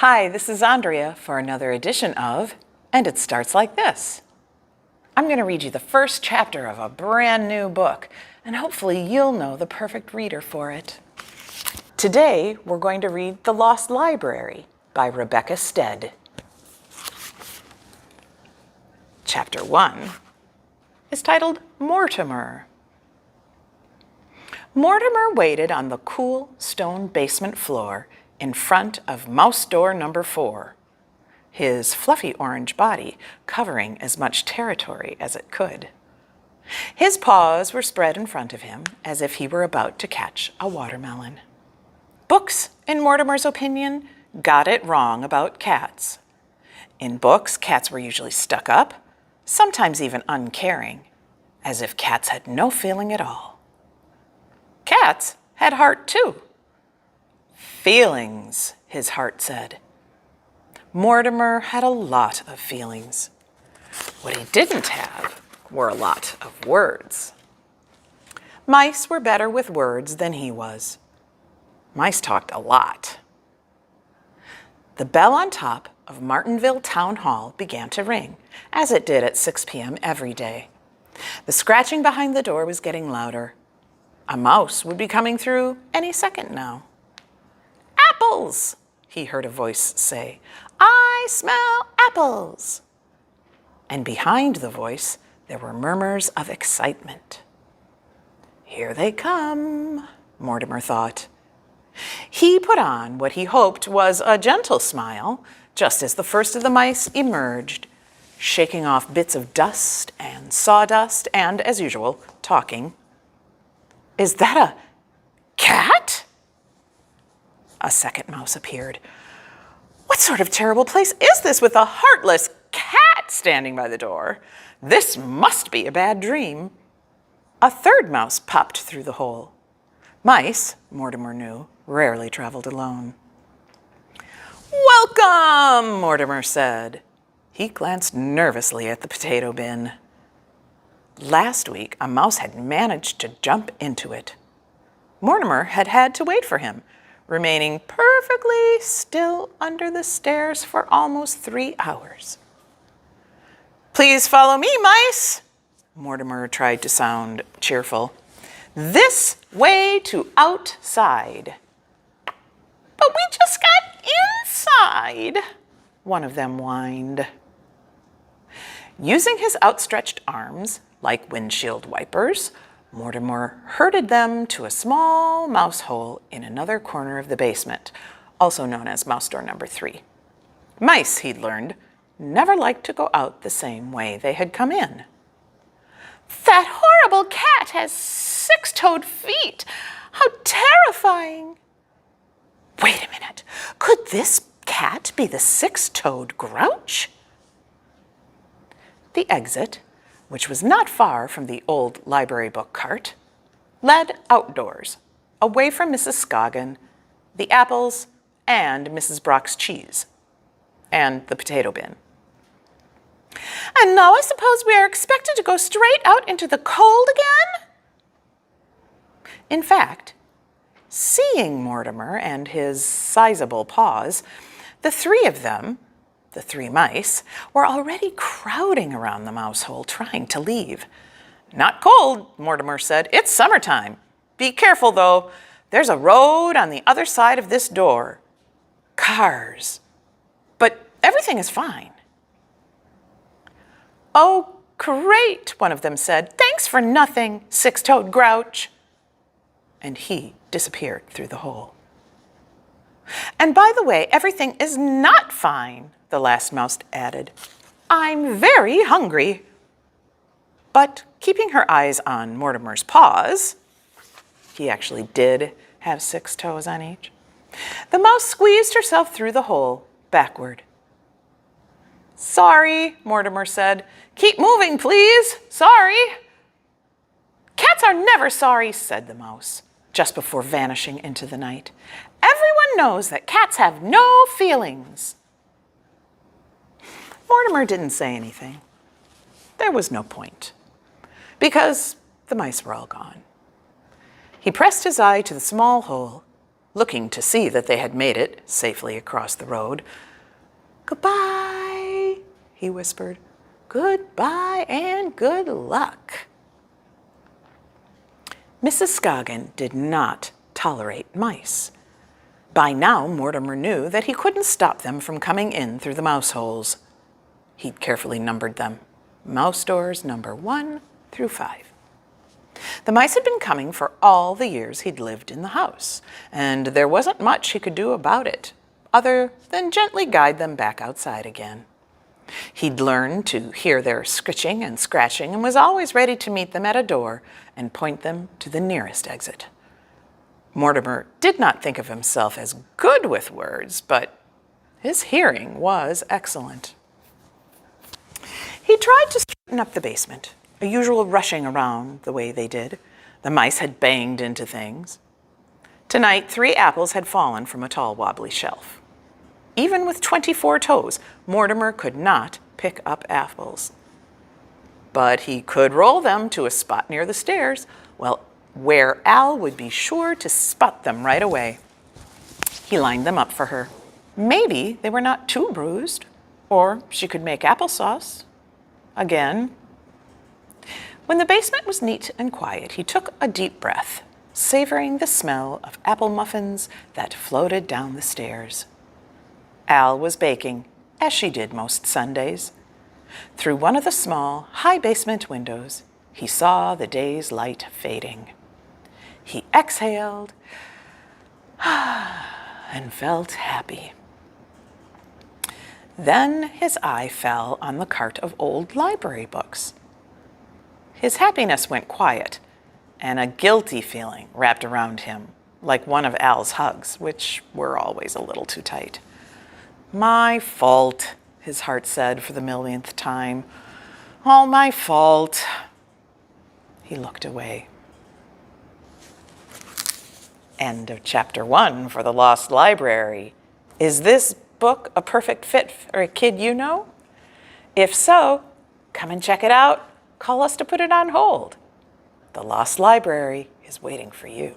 Hi, this is Andrea for another edition of And It Starts Like This. I'm going to read you the first chapter of a brand new book, and hopefully you'll know the perfect reader for it. Today, we're going to read The Lost Library by Rebecca Stead. Chapter 1 is titled Mortimer. Mortimer waited on the cool stone basement floor in front of mouse door number 4, his fluffy orange body covering as much territory as it could. His paws were spread in front of him as if he were about to catch a watermelon. Books, in Mortimer's opinion, got it wrong about cats. In books, cats were usually stuck up, sometimes even uncaring, as if cats had no feeling at all. Cats had heart too. Feelings, his heart said. Mortimer had a lot of feelings. What he didn't have were a lot of words. Mice were better with words than he was. Mice talked a lot. The bell on top of Martinville Town Hall began to ring, as it did at 6 p.m. every day. The scratching behind the door was getting louder. A mouse would be coming through any second now. "Apples!" he heard a voice say. "I smell apples!" And behind the voice, there were murmurs of excitement. "Here they come," Mortimer thought. He put on what he hoped was a gentle smile just as the first of the mice emerged, shaking off bits of dust and sawdust and, as usual, talking. "Is that a cat?" A second mouse appeared. "What sort of terrible place is this with a heartless cat standing by the door? This must be a bad dream." A third mouse popped through the hole. Mice, Mortimer knew, rarely traveled alone. "Welcome," Mortimer said. He glanced nervously at the potato bin. Last week, a mouse had managed to jump into it. Mortimer had had to wait for him, remaining perfectly still under the stairs for almost 3 hours. "Please follow me, mice," Mortimer tried to sound cheerful. "This way to outside." "But we just got inside," one of them whined. Using his outstretched arms, like windshield wipers, Mortimer herded them to a small mouse hole in another corner of the basement, also known as mouse door number 3. Mice, he'd learned, never liked to go out the same way they had come in. "That horrible cat has 6-toed feet. How terrifying!" Wait a minute. Could this cat be the 6-toed grouch? The exit, which was not far from the old library book cart, led outdoors, away from Mrs. Scoggin, the apples, and Mrs. Brock's cheese, and the potato bin. "And now I suppose we are expected to go straight out into the cold again?" In fact, seeing Mortimer and his sizable paws, the 3 of them, the 3 mice, were already crowding around the mouse hole trying to leave. "Not cold," Mortimer said. "It's summertime. Be careful, though. There's a road on the other side of this door. Cars. But everything is fine." "Oh, great," one of them said. "Thanks for nothing, 6-toed grouch." And he disappeared through the hole. "And by the way, everything is not fine," the last mouse added. "I'm very hungry." But keeping her eyes on Mortimer's paws, he actually did have 6 toes on each, the mouse squeezed herself through the hole, backward. "Sorry," Mortimer said. "Keep moving, please. Sorry." "Cats are never sorry," said the mouse, just before vanishing into the night. "Everyone knows that cats have no feelings." Mortimer didn't say anything. There was no point, because the mice were all gone. He pressed his eye to the small hole, looking to see that they had made it safely across the road. "Goodbye," he whispered. "Goodbye and good luck." Mrs. Scoggin did not tolerate mice. By now, Mortimer knew that he couldn't stop them from coming in through the mouse holes. He'd carefully numbered them. Mouse doors number 1 through 5. The mice had been coming for all the years he'd lived in the house, and there wasn't much he could do about it, other than gently guide them back outside again. He'd learned to hear their scritching and scratching and was always ready to meet them at a door and point them to the nearest exit. Mortimer did not think of himself as good with words, but his hearing was excellent. He tried to straighten up the basement, a usual rushing around the way they did. The mice had banged into things. Tonight, 3 apples had fallen from a tall, wobbly shelf. Even with 24 toes, Mortimer could not pick up apples. But he could roll them to a spot near the stairs, where Al would be sure to spot them right away. He lined them up for her. Maybe they were not too bruised, or she could make applesauce again. When the basement was neat and quiet, he took a deep breath, savoring the smell of apple muffins that floated down the stairs. Al was baking, as she did most Sundays. Through one of the small, high basement windows, he saw the day's light fading. He exhaled and felt happy. Then his eye fell on the cart of old library books. His happiness went quiet, and a guilty feeling wrapped around him, like one of Al's hugs, which were always a little too tight. "My fault," his heart said for the millionth time. "All my fault." He looked away. End of chapter 1 for The Lost Library. Is this book a perfect fit for a kid you know? If so, come and check it out. Call us to put it on hold. The Lost Library is waiting for you.